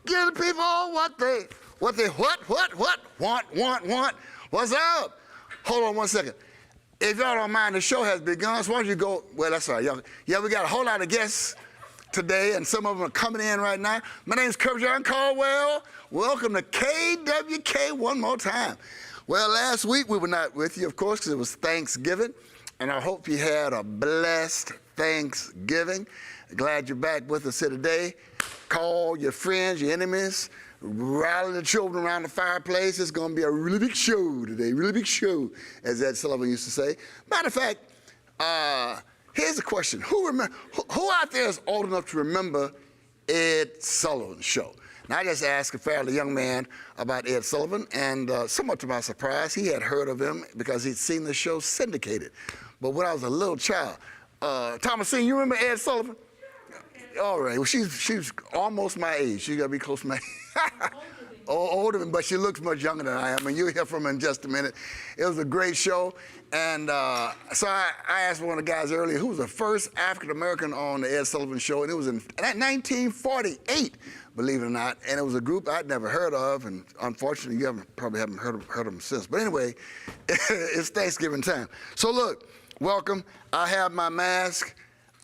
Give the people what want. What's up? Hold on one second. If y'all don't mind, the show has begun, so why don't you go, well, that's all right. Yeah, we got a whole lot of guests today, and some of them are coming in right now. My name's Kirbyjon Caldwell. Welcome to KWK one more time. Well, last week we were not with you, of course, because it was Thanksgiving, and I hope you had a blessed Thanksgiving. Glad you're back with us here today. Call your friends, your enemies, rally the children around the fireplace. It's going to be a really big show today, really big show, as Ed Sullivan used to say. Matter of fact, here's the question. Who out there is old enough to remember Ed Sullivan's show? Now, I just asked a fairly young man about Ed Sullivan, and somewhat to my surprise, he had heard of him because he'd seen the show syndicated. But when I was a little child, Thomasine, you remember Ed Sullivan? All right, well, she's almost my age. She's got to be close to my age. Older, but she looks much younger than I am, and you'll hear from her in just a minute. It was a great show, and so I asked one of the guys earlier, who was the first African-American on the Ed Sullivan Show, and it was in 1948, believe it or not, and it was a group I'd never heard of, and unfortunately, you probably haven't heard of them since. But anyway, it's Thanksgiving time. So look, welcome. I have my mask.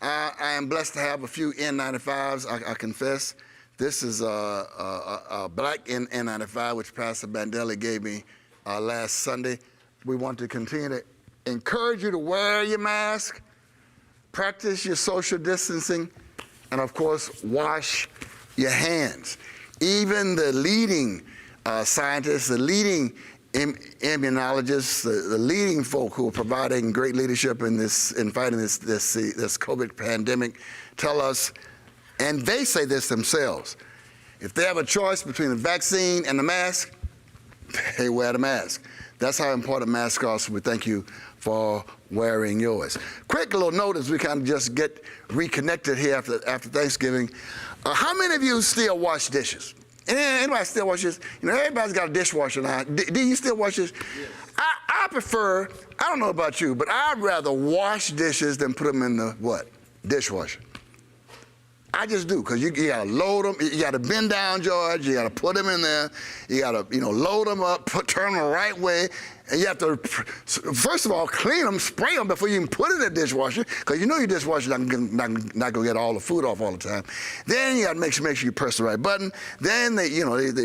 I am blessed to have a few N95s, I confess. This is a black N95, which Pastor Bandelli gave me last Sunday. We want to continue to encourage you to wear your mask, practice your social distancing, and of course, wash your hands. Even the leading scientists, the leading immunologists, the leading folk who are providing great leadership in fighting this COVID pandemic tell us, and they say this themselves, if they have a choice between the vaccine and the mask, they wear the mask. That's how important masks are, so we thank you for wearing yours. Quick little note as we kind of just get reconnected here after Thanksgiving. How many of you still wash dishes? Anybody still wash dishes? You know, everybody's got a dishwasher now. Do you still wash dishes? Yes. I prefer, I don't know about you, but I'd rather wash dishes than put them in the, what? Dishwasher. I just do, because you got to load them. You got to bend down, George. You got to put them in there. You got to, load them up, turn them the right way. And you have to, first of all, clean them, spray them before you even put it in the dishwasher, because you know your dishwasher's not going to get all the food off all the time. Then you got to make sure you press the right button. Then they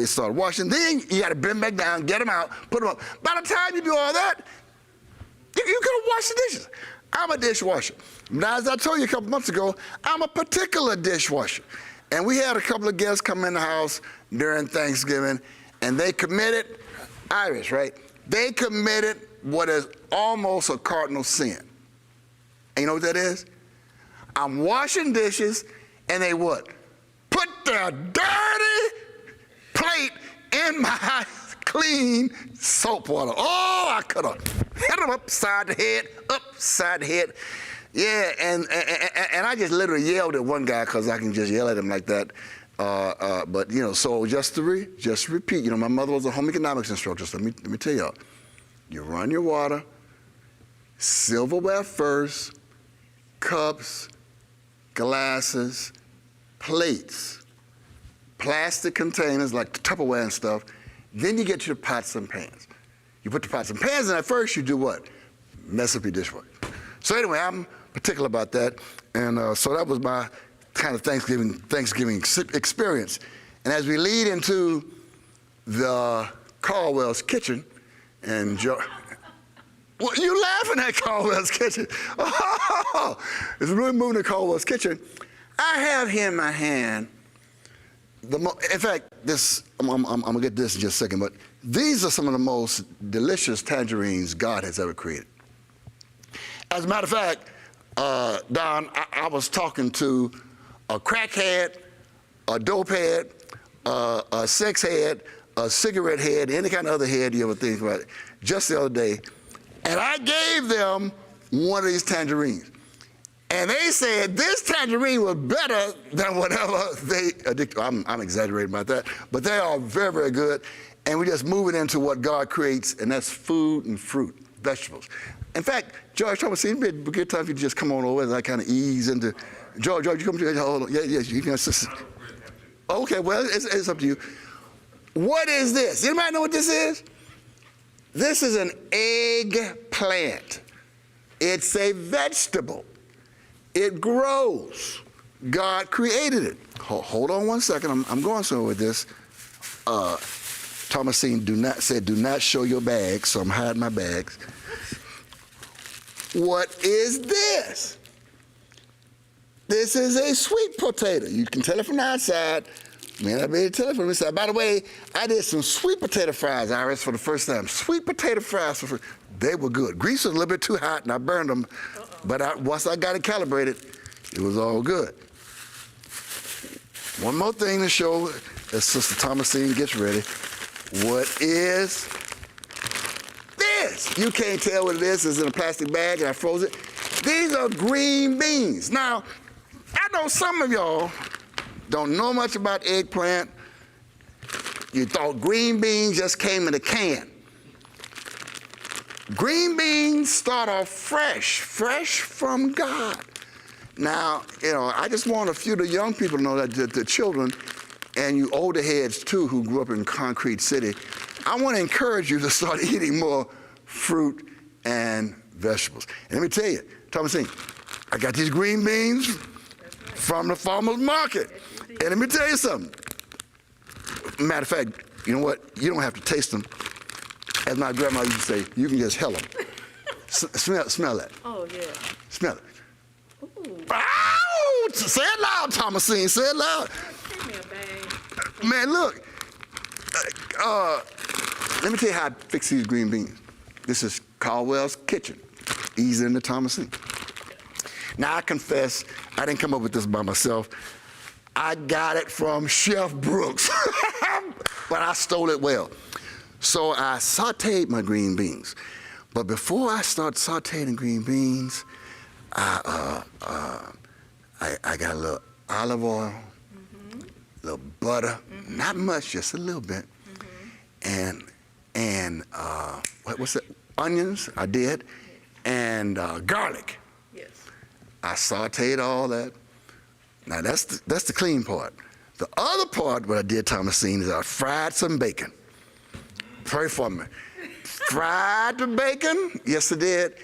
start washing. Then you got to bend back down, get them out, put them up. By the time you do all that, you could have washed the dishes. I'm a dishwasher. Now, as I told you a couple months ago, I'm a particular dishwasher. And we had a couple of guests come in the house during Thanksgiving, and they committed, Irish, right? They committed what is almost a cardinal sin. And you know what that is? I'm washing dishes, and they what? Put their dirty plate in my clean soap water. Oh, I could have hit them upside the head. Yeah, and I just literally yelled at one guy, because I can just yell at him like that. But so just repeat. My mother was a home economics instructor. So let me tell y'all, you run your water, silverware first, cups, glasses, plates, plastic containers like Tupperware and stuff. Then you get your pots and pans. You put the pots and pans in at first. You do what? Mess up your dishwasher. So anyway, I'm particular about that, and so that was my kind of Thanksgiving experience. And as we lead into the Caldwell's kitchen, and well, you laughing at Caldwell's kitchen? Oh, it's really moving to Caldwell's kitchen. I have here in my hand, in fact, I'm gonna get this in just a second, but these are some of the most delicious tangerines God has ever created. As a matter of fact, Don, I was talking to a crackhead, a dopehead, a sex head, a cigarette head, any kind of other head you ever think about it, just the other day. And I gave them one of these tangerines. And they said this tangerine was better than whatever they addicted. I'm exaggerating about that, but they are very, very good. And we just move it into what God creates, and that's food and fruit, vegetables. In fact, George, it'd be a good time if you just come on over and I kind of ease into. George, you come to hold on. Yeah, you can assist. Okay, well, it's up to you. What is this? Anybody know what this is? This is an eggplant. It's a vegetable. It grows. God created it. Hold on one second. I'm going somewhere with this. Thomasine said, do not show your bags, so I'm hiding my bags. What is this? This is a sweet potato. You can tell it from the outside. Man, I made it tell it from the inside. By the way, I did some sweet potato fries, Iris, for the first time. Sweet potato fries, they were good. Grease was a little bit too hot, and I burned them. But once I got it calibrated, it was all good. One more thing to show as Sister Thomasine gets ready. What is this? You can't tell what it is. It's in a plastic bag, and I froze it. These are green beans. Now, I know some of y'all don't know much about eggplant. You thought green beans just came in a can. Green beans start off fresh from God. Now, I just want a few of the young people to know that the children, and you older heads too who grew up in Concrete City, I want to encourage you to start eating more fruit and vegetables. And let me tell you, Thomasine, I got these green beans from the farmer's market. And let me tell you something. Matter of fact, you know what? You don't have to taste them. As my grandma used to say, you can just hell them. Smell that. Oh, yeah. Smell it. Ooh. Ow! Say it loud, Thomasine. Say it loud. Give me a bag. Man, look. Let me tell you how I fix these green beans. This is Caldwell's kitchen. Easy into Thomasine. Now, I confess, I didn't come up with this by myself. I got it from Chef Brooks, but I stole it well. So I sauteed my green beans. But before I start sauteing green beans, I got a little olive oil, a little butter, not much, just a little bit, and what's that? Onions, I did, and garlic. Yes. I sauteed all that. Now that's the clean part. The other part, what I did, Thomasine, is I fried some bacon. Pray for me. Fried the bacon, yes I did,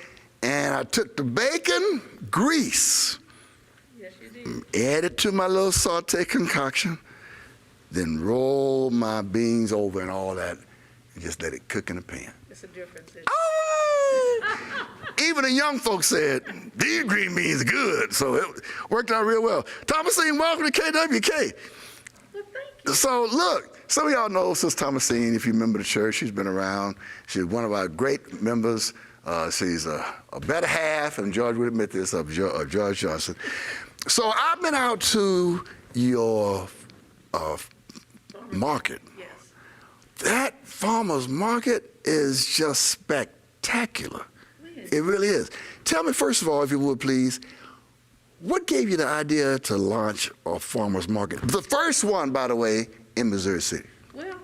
and I took the bacon grease, yes you did, added to my little saute concoction, then rolled my beans over and all that, and just let it cook in the pan. It's a difference. Oh! Even the young folks said, these green beans are good, so it worked out real well. Thomasine, welcome to KWK. Well, thank you. So look, some of y'all know Sister Thomasine, if you remember the church, she's been around. She's one of our great members. She's a better half, and George would admit this, of George Johnson. So I've been out to your market. Yes. That farmer's market is just spectacular. It really is. Tell me, first of all, if you would, please, what gave you the idea to launch a farmer's market? The first one, by the way, in Missouri City. Well,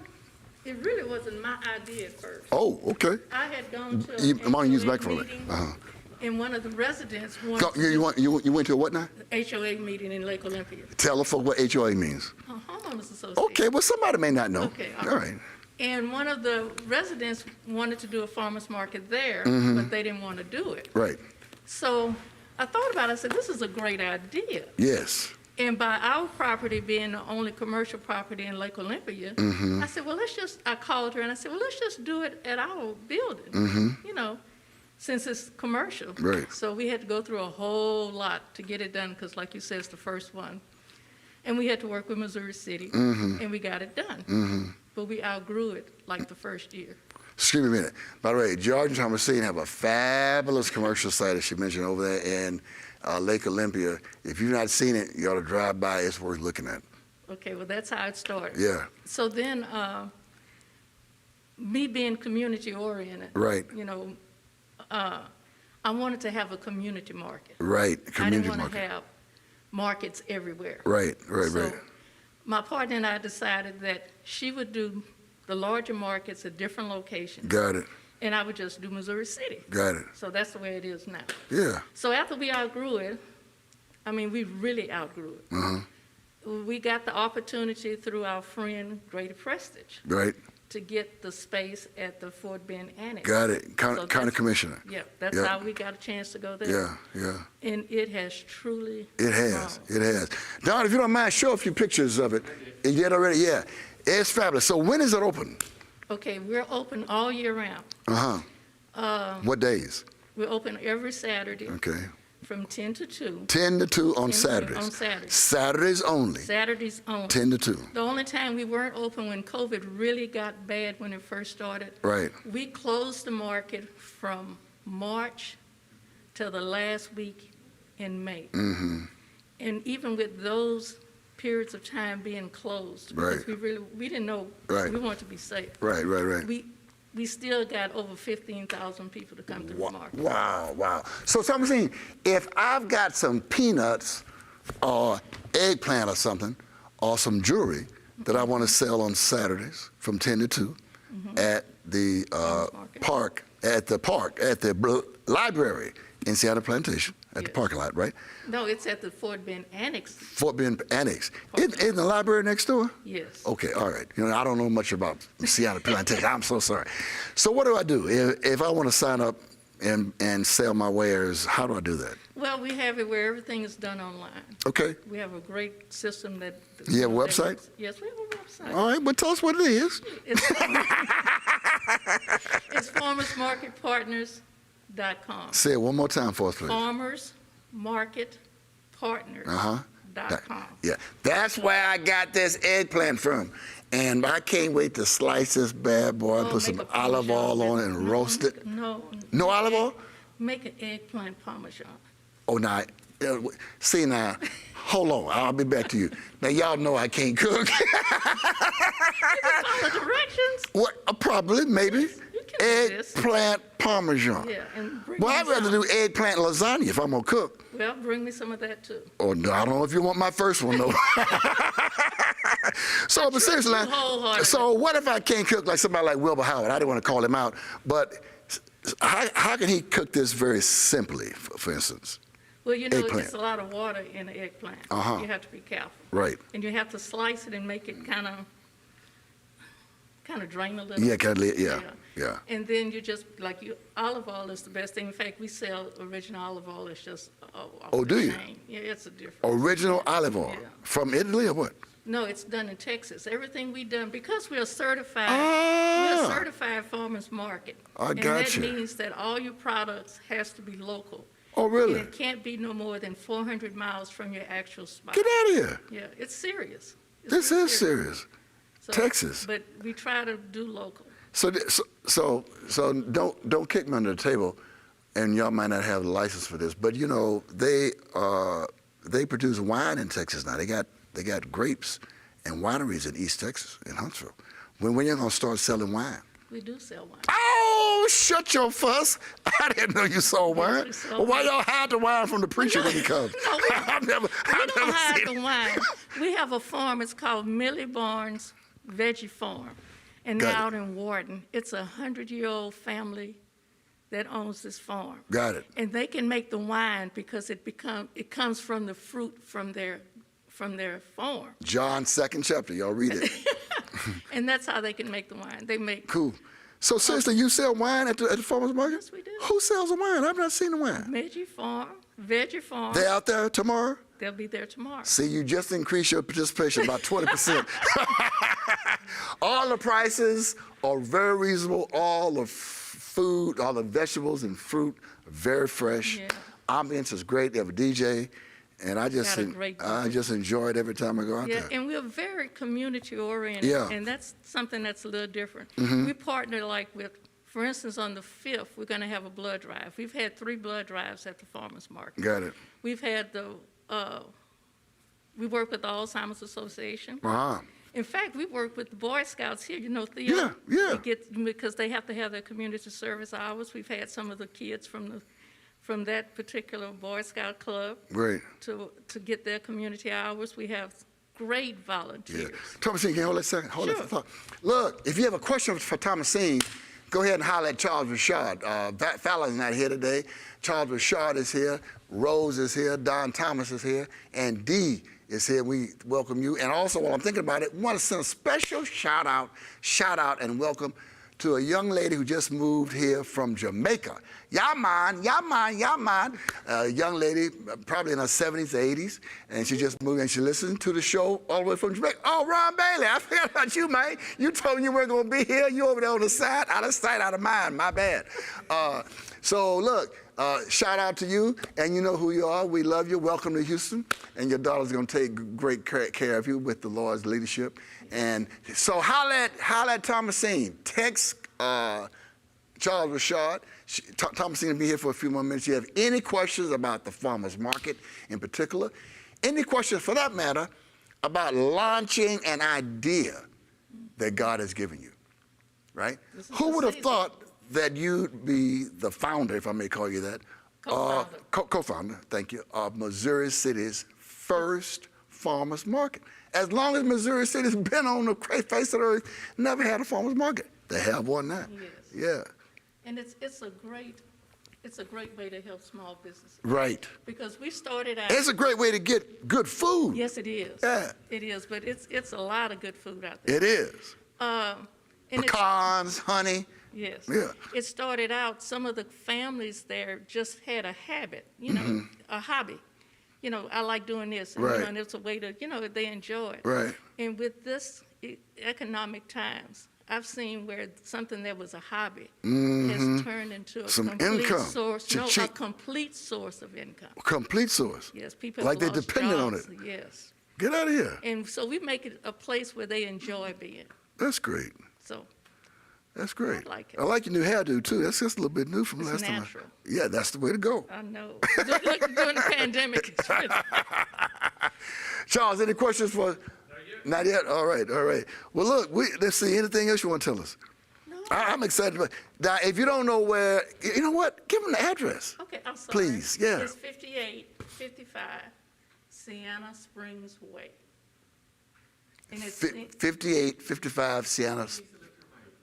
it really wasn't my idea at first. Oh, okay. I had gone to a meeting, and one of the residents wanted you went to a what now? HOA meeting in Lake Olympia. Tell us what HOA means. Homeowners Association. Okay, well, somebody may not know. Okay, all right. And one of the residents wanted to do a farmer's market there, but they didn't want to do it. Right. So I thought about it. I said, this is a great idea. Yes. And by our property being the only commercial property in Lake Olympia, I said, well, I called her and I said, well, let's just do it at our building, since it's commercial. Right. So we had to go through a whole lot to get it done because, like you said, it's the first one. And we had to work with Missouri City, and we got it done. But we outgrew it like the first year. Excuse me a minute. By the way, George and Thomasine have a fabulous commercial site, as she mentioned, over there in Lake Olympia. If you've not seen it, you ought to drive by. It's worth looking at. Okay, well, that's how it started. Yeah. So then, me being community-oriented, right. I wanted to have a community market. Right, community market. I didn't want to have markets everywhere. Right. So my partner and I decided that she would do the larger markets at different locations. Got it. And I would just do Missouri City. Got it. So that's the way it is now. Yeah. So after we outgrew it, we really outgrew it. we got the opportunity through our friend Grady Prestige Right. to get the space at the Fort Bend Annex. Got it. So County Commissioner. Yeah, that's Yeah. how we got a chance to go there. Yeah, yeah. And it has truly It has. grown. It has. Don, if you don't mind, show a few pictures of it. You get already? Yeah. It's fabulous. So when is it open? Okay, we're open all year round. What days? We're open every Saturday Okay. from 10 to 2. 10 to 2 on 10 to 2 Saturdays. on Saturdays. Saturdays only. Saturdays only. 10 to 2. The only time we weren't open when COVID really got bad when it first started. Right. We closed the market from March till the last week in May. Mm-hmm. And even with those periods of time being closed, because Right. we didn't know, Right. we wanted to be safe. Right, right, right. We still got over 15,000 people to come to the market. Wow, wow. So something, if I've got some peanuts or eggplant or something, or some jewelry that I want to sell on Saturdays from 10 to 2 at the Farmers Market. at the library in Seattle Plantation, at the Yes. parking lot, right? No, it's at the Fort Bend Annex. Fort Bend Annex. In the library next door? Yes. Okay, all right. You know, I don't know much about Seattle Plantation. I'm so sorry. So what do? If I want to sign up and sell my wares, how do I do that? Well, we have it where everything is done online. Okay. We have a great system that. You have a website? Yes, we have a website. All right, but tell us what it is. It's farmersmarketpartners.com. Say it one more time for us, please. Farmersmarketpartners.com. Yeah, that's where I got this eggplant from. And I can't wait to slice this bad boy and Oh, put some make a olive Parmesan oil on it with- and no, roast it. No. No olive oil? Make an eggplant Parmesan. Oh, now, see now, hold on, I'll be back to you. Now, y'all know I can't cook. You can follow directions. What? Probably, maybe. You can do this. Eggplant Parmesan. Yeah, and bring Well, me I'd rather some. do eggplant lasagna if I'm gonna cook. Well, bring me some of that too. Oh, no, I don't know if you want my first one, though. So, but seriously, now, wholehearted. so what if I can't cook like somebody like Wilbur Howard? I didn't want to call him out, but how can he cook this very simply, for instance? Well, you know, Eggplant. it's a lot of water in the eggplant. Uh-huh. You have to be careful. Right. And you have to slice it and make it kind of drain a little. Yeah, yeah. And then you just, olive oil is the best thing. In fact, we sell original olive oil. It's just, off Oh, the do you? chain. Yeah, it's a different. Original olive oil. Yeah. From Italy or what? No, it's done in Texas. Everything we done, because we're certified, Ah. we're a certified farmers market. I And got that you. means that all your products has to be local. Oh, And really? it can't be no more than 400 miles from your actual spot. Get out of here. Yeah, it's serious. It's This real is serious. So- Texas. But we try to do local. So don't kick me under the table, and y'all might not have the license for this, but you know they produce wine in Texas now. They got grapes and wineries in East Texas, in Huntsville. When you gonna start selling wine? We do sell wine. Oh, shut your fuss! I didn't know you sold Yes, wine. we sell Well, why wine. y'all hide the wine from the preacher when he comes? No, I've never We don't hide seen the it. wine. We have a farm, it's called Millie Barnes Veggie Farm. And Got they're it. out in Warden. It's a 100-year-old family that owns this farm. Got it. And they can make the wine because it comes from the fruit from their farm. John 2nd chapter. Y'all read it. And that's how they can make the wine. They make Cool. So seriously, you sell wine at the farmers market? Yes, we do. Who sells the wine? I've not seen the wine. Veggie Farm. They out there tomorrow? They'll be there tomorrow. See, you just increased your participation about 20%. All the prices are very reasonable. All the food, all the vegetables and fruit are very fresh. Yeah. Ambience is great. They have a DJ, and I just Got a great enjoy it every time I go out Yeah, there. and we're very community-oriented. Yeah. And that's something that's a little different. Mm-hmm. We partner with, for instance, on the 5th, we're going to have a blood drive. We've had 3 blood drives at the farmers market. Got it. We've had we work with the Alzheimer's Association. Uh-huh. In fact, we work with the Boy Scouts here. You know, Theo? Yeah. Because they have to have their community service hours. We've had some of the kids from that particular Boy Scout club Great. to get their community hours. We have great volunteers. Yeah. Thomasine, can you hold that second? Hold Sure. that thought. Look, if you have a question for Thomasine, go ahead and holler at Charles Richard. Fallon's not here today. Charles Richard is here. Rose is here. Don Thomas is here. And Dee is here. We welcome you. And also, while I'm thinking about it, want to send a special shout out and welcome to a young lady who just moved here from Jamaica. Yaman. A young lady, probably in her 70s, 80s, and she just moved and she listened to the show all the way from Jamaica. Oh, Ron Bailey, I forgot about you, man. You told me you weren't going to be here. You over there on the side, out of sight, out of mind. My bad. So look, shout out to you, and you know who you are. We love you. Welcome to Houston, and your daughter's going to take great care of you with the Lord's leadership. And so holla at Thomasine. Text Charles Rashad. Thomasine will be here for a few more minutes. If you have any questions about the farmers market in particular, any questions for that matter about launching an idea that God has given you, right? Who would have thought that you'd be the founder, if I may call you that, co-founder, thank you, of Missouri City's first farmers market. As long as Missouri City's been on the face of the earth, never had a farmers market. They have one now. Yes. Yeah. And it's a great way to help small businesses. Right. Because we started out. It's a great way to get good food. Yes, it is. Yeah. It is, but it's a lot of good food out there. It is. And Pecans, honey. Yes. Yeah. It started out, some of the families there just had a habit, a hobby. I like doing this. And, Right. and it's a way to, they enjoy it. Right. And with this economic times, I've seen where something that was a hobby has turned into a Some complete income. source. No, a Cha-ching. complete source of income. Complete source. Yes, people Like have they lost depended on jobs. it. Yes. Get out of here. And so we make it a place where they enjoy being. That's great. So That's great. I like it. I like your new hairdo too. That's just a little bit new from It's last natural. time. Yeah, that's the way to go. I know. During the pandemic, it's really. Charles, any questions for? Not yet. All right. Well, look, let's see. Anything else you want to tell us? No. I'm excited. Now, if you don't know where, you know what? Give them the address. Okay, I'm sorry. Please, yeah. It's 5855 Sienna Springs Way. And it's 5855 Sienna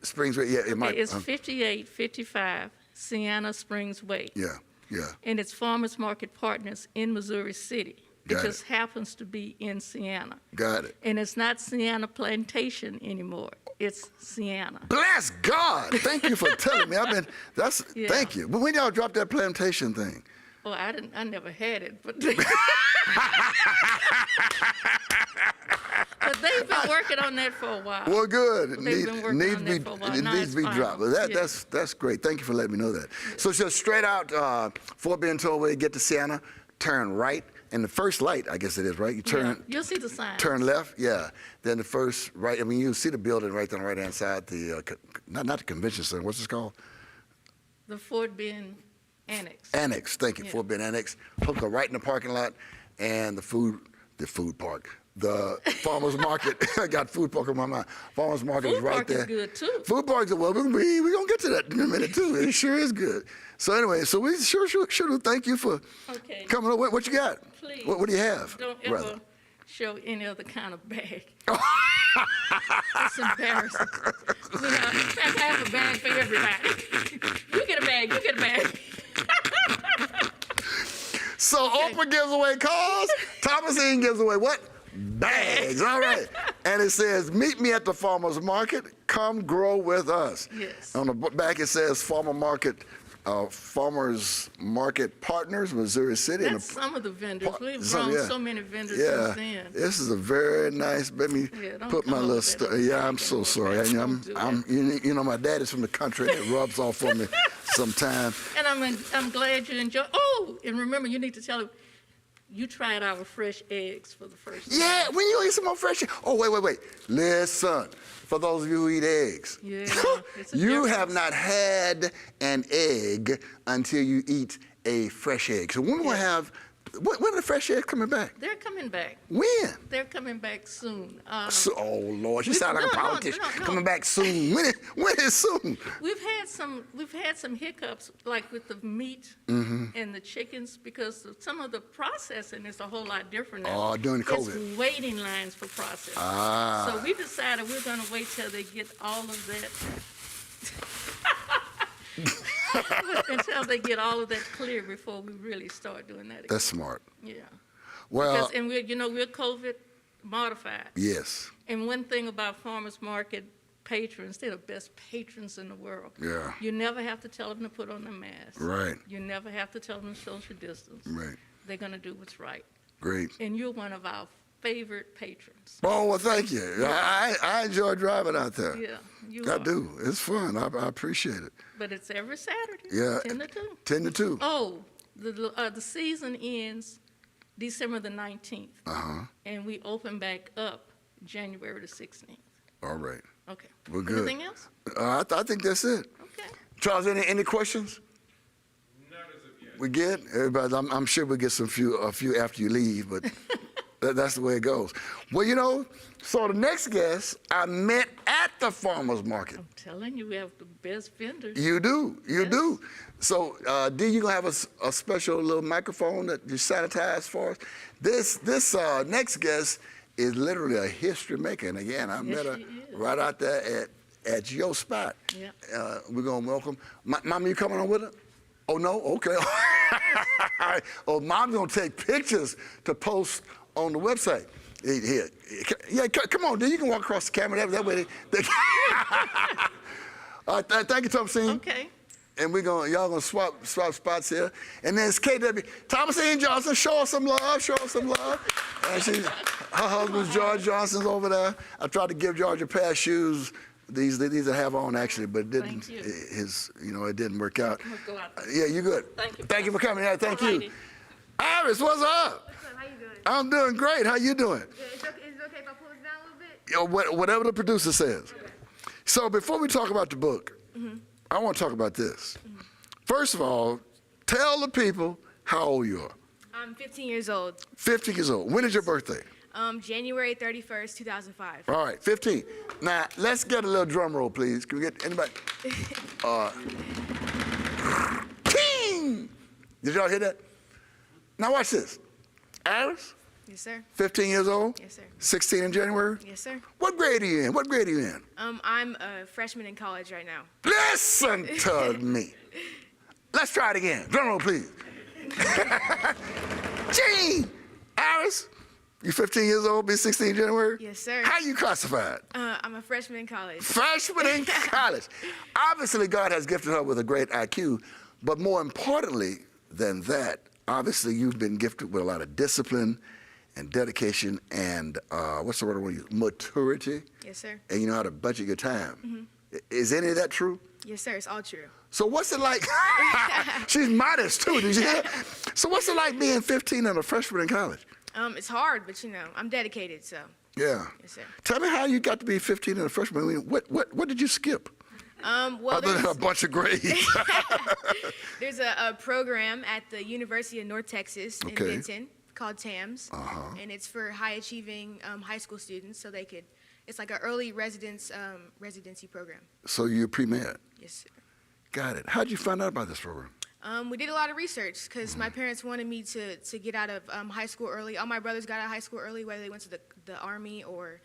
Springs Way. Yeah, it might. it's 5855 Sienna Springs Way. Yeah. And it's Farmers Market Partners in Missouri City. It Got just happens to be in Sienna. Got it. And it's not Sienna Plantation anymore. It's Sienna. Bless God. Thank you for telling me. Yeah. Thank you. But when y'all dropped that plantation thing? Well, I never had it, but but they've been working on that for a while. Well, good. It They've been working on that for a while. Now needs to be it's dropped. final. But Yeah. that's great. Thank you for letting me know that. So just straight out, Fort Bend Tollway, get to Sienna, turn right, and the first light, I guess it is, right? You turn. You'll see the sign. Turn left, yeah. Then the first right. I mean, you'll see the building right on the right-hand side. The not the convention center. What's this called? The Fort Bend Annex. Annex. Thank you. Yeah. Fort Bend Annex. Hook her right in the parking lot, and the food park. The farmers market. I got food park in my mind. Farmers market is Food right park there. is good too. Food parks are well. We're gonna get to that in a minute too. It sure is good. So anyway, so we sure thank you for Okay. coming over. What you got? Please. What do you have? Don't rather? ever show any other kind of bag. It's embarrassing. I have a bag for everybody. You get a bag. So Okay. Oprah gives away cars. Thomasine gives away what? Bags. All right. And it says, meet me at the farmer's market. Come grow with us. Yes. On the back it says Farmers Market Partners, Missouri City. That's some of the vendors. We've some, grown yeah. so many vendors Yeah, since then. this is a very nice. Let me Yeah, don't put my come little. up with that. Yeah, I'm so sorry. Don't do My daddy's from the country. And it rubs off on me sometimes. And I'm glad you enjoy. Oh, and remember, you need to tell them you tried our fresh eggs for the first time. Yeah, when you eat some more fresh. Oh, wait. Listen, for those of you who eat eggs, Yeah, it's a you difference. have not had an egg until you eat a fresh egg. So when we will have. When are the fresh eggs coming back? They're coming back. When? They're coming back soon. Oh Lord, she We- sound like a no, politician. no. Coming back soon. When is soon? We've had some hiccups, like with the meat Mm-hmm. and the chickens, because some of the processing is a whole lot different now. Oh, during the COVID. It's waiting lines for processing. Ah. So we decided we're going to wait till they get all of that. Until they get all of that clear before we really start doing that again. That's smart. Yeah. Well, And we're COVID modified. yes. And one thing about farmers market patrons, they're the best patrons in the world. Yeah. You never have to tell them to put on their mask. Right. You never have to tell them to social distance. Right. They're going to do what's right. Great. And you're one of our favorite patrons. Oh, well, thank you. I enjoy driving out there. Yeah, you I are. do. It's fun. I appreciate it. But it's every Saturday, Yeah. 10 to 2. 10 to 2. Oh, the season ends December the 19th. Uh-huh. And we open back up January the 16th. All right. Okay. We're good. Anything else? I think that's it. Okay. Charles, any questions? Not as of yet. We good? Everybody, I'm sure we'll get a few after you leave, but that's the way it goes. Well, so the next guest I met at the farmer's market. I'm telling you, we have the best vendors. You do. You Yes. do. So, D, you going to have a special little microphone that you sanitize for us? This next guest is literally a history maker. And again, I met her she is. right out there at your spot. Yeah. We're going to welcome. Mama, you coming on with her? Oh, no? Okay. Oh, Mom's going to take pictures to post on the website. Here. Yeah, come on, D. You can walk across the camera. That way thank you, Thomasine. Okay. And y'all gonna swap spots here. And then it's KW. Thomasine Johnson, show us some love. And her husband's George Johnson's over there. I tried to give George a pair of shoes. These I have on actually, but it didn't. Thank you. It didn't work out. I'm gonna go out there. Yeah, you good. Thank you. Thank you for coming. Yeah, thank you. Alrighty. Iris, what's up? What's up? How you doing? I'm doing great. How you doing? Good. Is it okay if I pull this down a little bit? Whatever the producer says. Okay. So before we talk about the book, I want to talk about this. First of all, tell the people how old you are. I'm 15 years old. 50 years old. When is your birthday? January 31st, 2005. All right, 15. Now, let's get a little drum roll, please. Can we get anybody? King! Did y'all hear that? Now watch this. Iris, Yes, sir. 15 years old? Yes, sir. 16 in January? Yes, sir. What grade are you in? What grade are you in? I'm a freshman in college right now. Listen to me. Let's try it again. Drum roll, please. Gene! Iris, you 15 years old, be 16 in January? Yes, sir. How you classified? I'm a freshman in college. Freshman in college. Obviously, God has gifted her with a great IQ, but more importantly than that, obviously, you've been gifted with a lot of discipline and dedication and, what's the word I want to use? Maturity. Yes, sir. And you know how to budget your time. Is any of that true? Yes, sir. It's all true. So what's it like? She's modest, too. Did you hear? So what's it like being 15 and a freshman in college? It's hard, but I'm dedicated, so. Yeah. Yes, sir. Tell me how you got to be 15 and a freshman. I mean, what did you skip? Well, Other than a bunch of grades. there's a program at the University of North Texas in Okay. Benton called TAMS, and it's for high-achieving high school students, so it's like an early residency program. So you're pre-med. Yes, sir. Got it. How'd you find out about this program? We did a lot of research because my parents wanted me to get out of high school early. All my brothers got out of high school early, whether they went to the Army or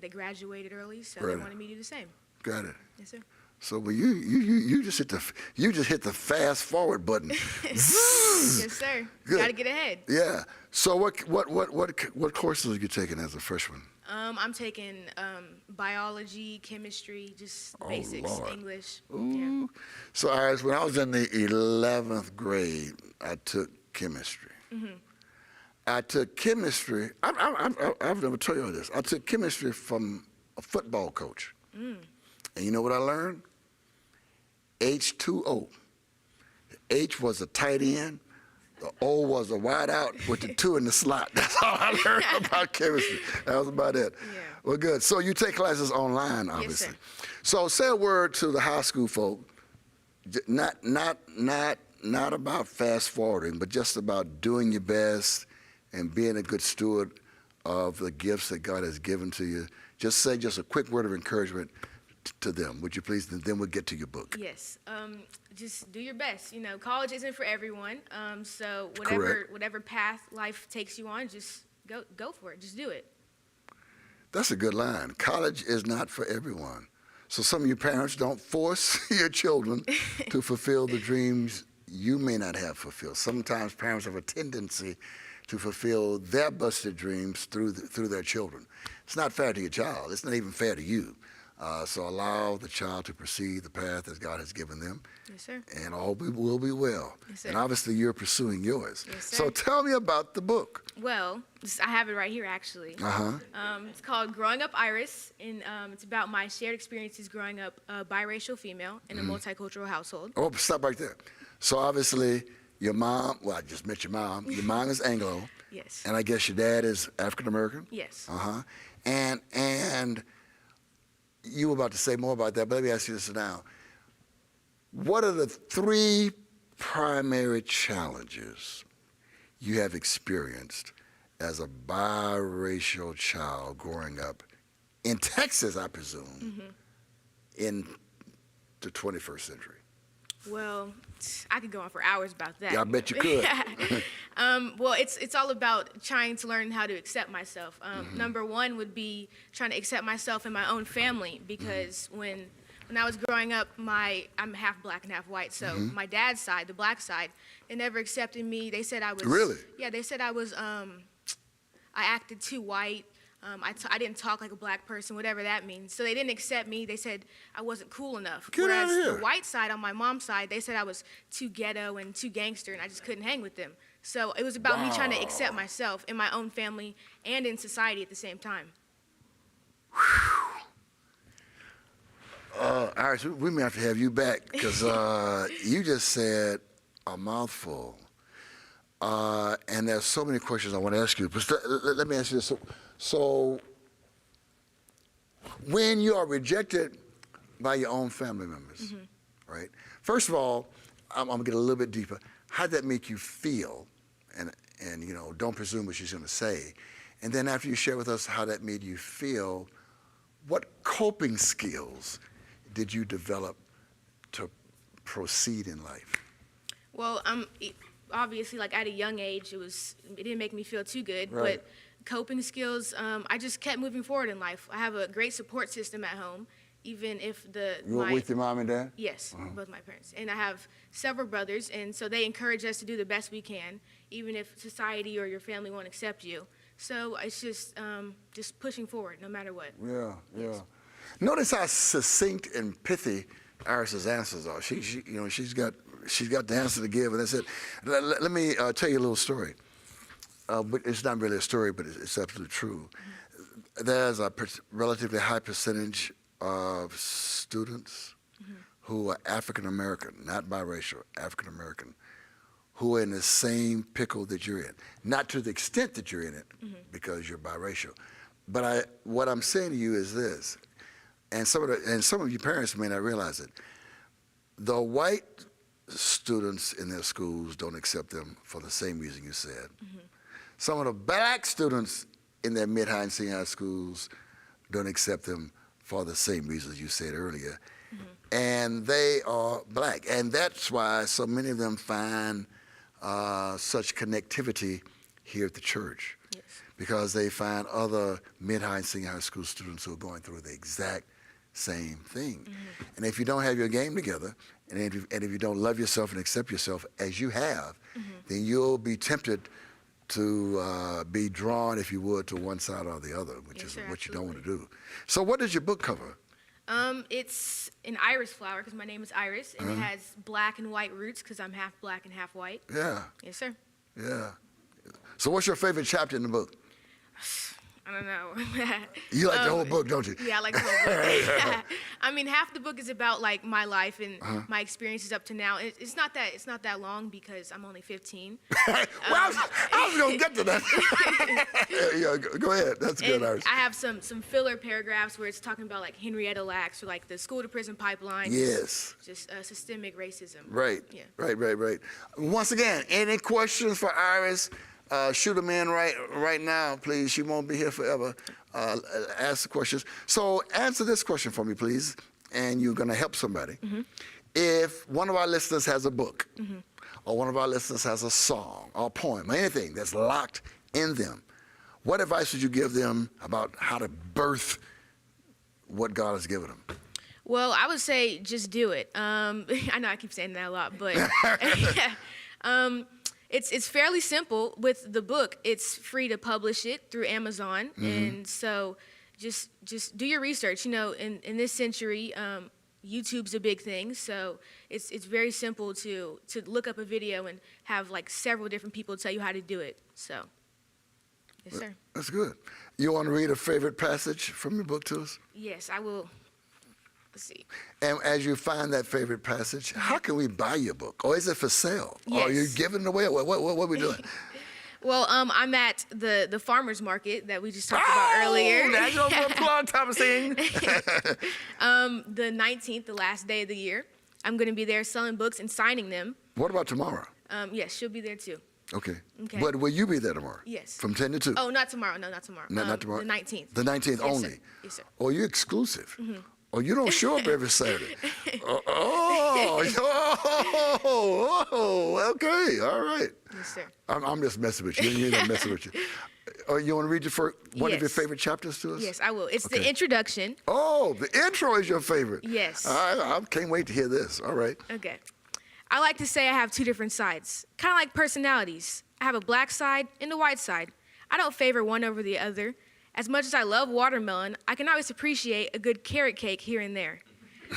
they graduated early, so Right. they wanted me to do the same. Got it. Yes, sir. So well, you just hit the fast forward button. Zzz. Yes, sir. Good. Got to get ahead. Yeah. So what courses are you taking as a freshman? I'm taking biology, chemistry, just basics, Lord. English. Ooh. So Iris, when I was in the 11th grade, I took chemistry. I took chemistry. I've never told you all this. I took chemistry from a football coach. And you know what I learned? H2O. The H was a tight end. The O was a wide out with the 2 in the slot. That's all I learned about chemistry. That was about it. Yeah. Well, good. So you take classes online, obviously. sir. So say a word to the high school folk, not about fast forwarding, but just about doing your best and being a good steward of the gifts that God has given to you. Just say a quick word of encouragement to them, would you please? And then we'll get to your book. Yes. Just do your best. College isn't for everyone. So Correct. whatever path life takes you on, just go for it. Just do it. That's a good line. College is not for everyone. So some of you parents, don't force your children to fulfill the dreams you may not have fulfilled. Sometimes parents have a tendency to fulfill their busted dreams through their children. It's not fair to your child. It's not even fair to you. So allow the child to proceed the path that God has given them. Yes, sir. And all will be well. Yes, sir. And obviously you're pursuing yours. Yes, sir. So tell me about the book. Well, I have it right here, actually. It's called Growing Up Iris, and it's about my shared experiences growing up a biracial female in a multicultural household. Oh, stop right there. So obviously your mom, well, I just met your mom. Your mom is Anglo. Yes. And I guess your dad is African American? Yes. And you were about to say more about that, but let me ask you this now. What are the 3 primary challenges you have experienced as a biracial child growing up in Texas, I presume, in the 21st century? Well, I could go on for hours about that. Yeah, I bet you could. Well, it's all about trying to learn how to accept myself. Number 1 would be trying to accept myself in my own family, because when I was growing up, I'm half black and half white, so my dad's side, the black side, they never accepted me. They said I was... Really? Yeah, they said I was, I acted too white. I didn't talk like a black person, whatever that means. So they didn't accept me. They said I wasn't cool enough. Get out of Whereas here. the white side, on my mom's side, they said I was too ghetto and too gangster, and I just couldn't hang with them. So it was about me trying to accept myself in my own family and in society at the same time. Iris, we may have to have you back, because you just said a mouthful. And there's so many questions I want to ask you. But let me ask you this. So when you are rejected by your own family members, right? First of all, I'm going to get a little bit deeper. How did that make you feel? And you know, don't presume what she's going to say. And then after you share with us how that made you feel, what coping skills did you develop to proceed in life? Well, obviously, like at a young age, it didn't make me feel too good. Right. But coping skills, I just kept moving forward in life. I have a great support system at home, even if You were with your mom and dad? Yes, both my parents. And I have several brothers, and so they encourage us to do the best we can, even if society or your family won't accept you. So it's just pushing forward, no matter what. Yeah, yeah. Notice how succinct and pithy Iris's answers are. She's got the answer to give, and that's it. Let me tell you a little story. But it's not really a story, but it's absolutely true. There's a relatively high percentage of students who are African American, not biracial, African American, who are in the same pickle that you're in. Not to the extent that you're in it, because you're biracial. But what I'm saying to you is this, and some of you parents may not realize it. The white students in their schools don't accept them for the same reason you said. Some of the black students in their mid-high and senior high schools don't accept them for the same reasons you said earlier. And they are black. And that's why so many of them find such connectivity here at the church. Yes. Because they find other mid-high and senior high school students who are going through the exact same thing. And if you don't have your game together, and if you don't love yourself and accept yourself as you have, then you'll be tempted to be drawn, if you would, to one side or the other, which Yes, is sir, what you don't want to absolutely. do. So what does your book cover? It's an iris flower, because my name is Iris, and it has black and white roots, because I'm half black and half white. Yeah, Yes, sir. yeah. So what's your favorite chapter in the book? I don't know. You like the whole book, don't you? Yeah, I like the whole book. I mean, half the book is about like my life and my experiences up to now. It's not that long, because I'm only 15. Well, I was going to get to that. Yeah, go ahead. That's good, And Iris. I have some filler paragraphs where it's talking about like Henrietta Lacks, or like the school to prison pipeline. Yes. Just systemic racism. Right. Yeah. Right. Once again, any questions for Iris? Shoot them in right now, please. She won't be here forever. Ask the questions. So answer this question for me, please, and you're going to help somebody. If one of our listeners has a book, or one of our listeners has a song, or a poem, or anything that's locked in them, what advice would you give them about how to birth what God has given them? Well, I would say just do it. I know I keep saying that a lot, but It's fairly simple with the book. It's free to publish it through Amazon, and so just do your research. You know, in this century, YouTube's a big thing, so it's very simple to look up a video and have like several different people tell you how to do it. So, yes, sir. That's good. You want to read a favorite passage from your book to us? Yes, I will. Let's see. And as you find that favorite passage, how can we buy your book? Or is it for sale? Or are you Yes. giving it away? What are we doing? Well, I'm at the farmers market that we just talked about earlier. That's your plug, Thomasine. The 19th, the last day of the year. I'm going to be there selling books and signing them. What about tomorrow? Yes, she'll be there too. Okay. Okay. But will you be there tomorrow? Yes. From 10 to 2? Oh, not tomorrow. No, not tomorrow. Not tomorrow? The 19th. The 19th Yes, only? Sir. Yes, sir. Oh, you're exclusive. Oh, you don't show up every Saturday. Okay, all right. Yes, sir. I'm just messing with you. You're not messing with you. Oh, you want to read one of your Yes. favorite chapters to us? Yes, I will. It's Okay. the introduction. Oh, the intro is your favorite. Yes. I can't wait to hear this. All right. Okay. I like to say I have two different sides, kind of like personalities. I have a black side and a white side. I don't favor one over the other. As much as I love watermelon, I can always appreciate a good carrot cake here and there.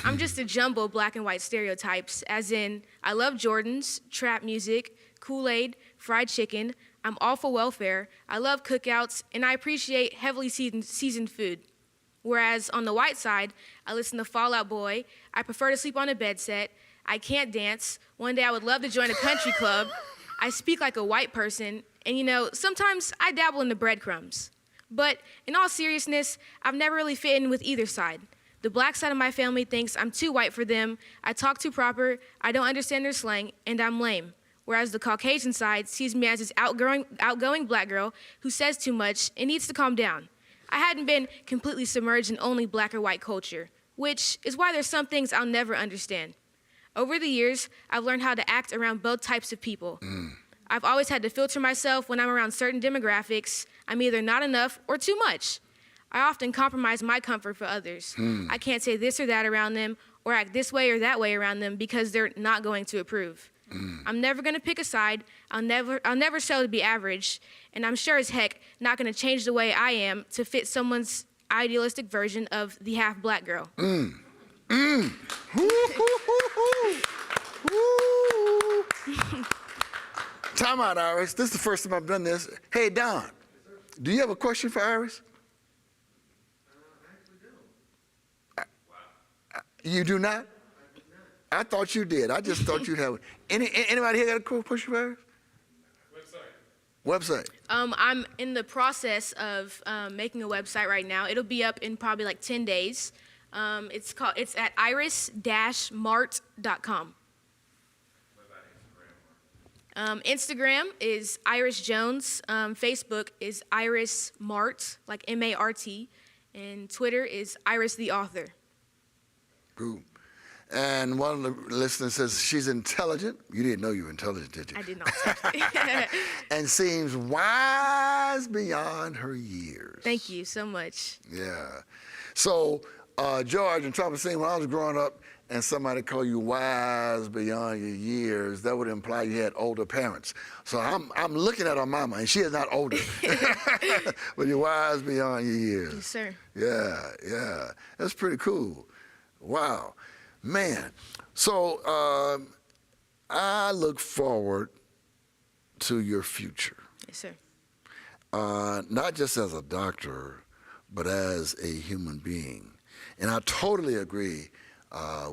I'm just a jumble of black and white stereotypes, as in, I love Jordans, trap music, Kool-Aid, fried chicken, I'm all for welfare, I love cookouts, and I appreciate heavily seasoned food. Whereas on the white side, I listen to Fall Out Boy, I prefer to sleep on a bed set, I can't dance, one day I would love to join a country club, I speak like a white person, and you know, sometimes I dabble in the breadcrumbs. But in all seriousness, I've never really fit in with either side. The black side of my family thinks I'm too white for them, I talk too proper, I don't understand their slang, and I'm lame. Whereas the Caucasian side sees me as this outgoing black girl who says too much and needs to calm down. I hadn't been completely submerged in only black or white culture, which is why there's some things I'll never understand. Over the years, I've learned how to act around both types of people. I've always had to filter myself when I'm around certain demographics. I'm either not enough or too much. I often compromise my comfort for others. I can't say this or that around them or act this way or that way around them because they're not going to approve. I'm never going to pick a side. I'll never show to be average. And I'm sure as heck not going to change the way I am to fit someone's idealistic version of the half-black girl. Time out, Iris. This is the first time I've done this. Hey, Don, do you have a question for Iris? You do not? I thought you did. I just thought you'd have it. Anybody here got a question for Iris? Website. I'm in the process of making a website right now. It'll be up in probably like 10 days. It's at iris-mart.com. Instagram is Iris Jones. Facebook is Iris Mart, like M-A-R-T. And Twitter is Iris the Author. Cool. And one of the listeners says she's intelligent. You didn't know you were intelligent, did you? I did not. And seems wise beyond her years. Thank you so much. Yeah. So, George, and Thomasine, when I was growing up and somebody called you wise beyond your years, that would imply you had older parents. So I'm looking at our mama, and she is not older. But you're wise beyond your years. Yes, sir. Yeah. That's pretty cool. Wow. Man. So I look forward to your future. Yes, sir. Not just as a doctor, but as a human being. And I totally agree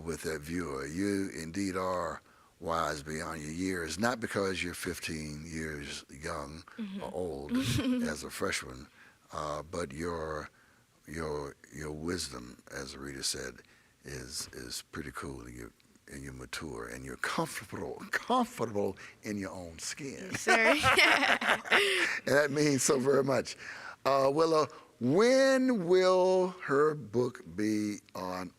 with that viewer. You indeed are wise beyond your years, not because you're 15 years young or old as a freshman, but your wisdom, as Rita said, is pretty cool. And you're mature and you're comfortable in your own skin. Yes, sir. And that means so very much. Willa, when will her book be on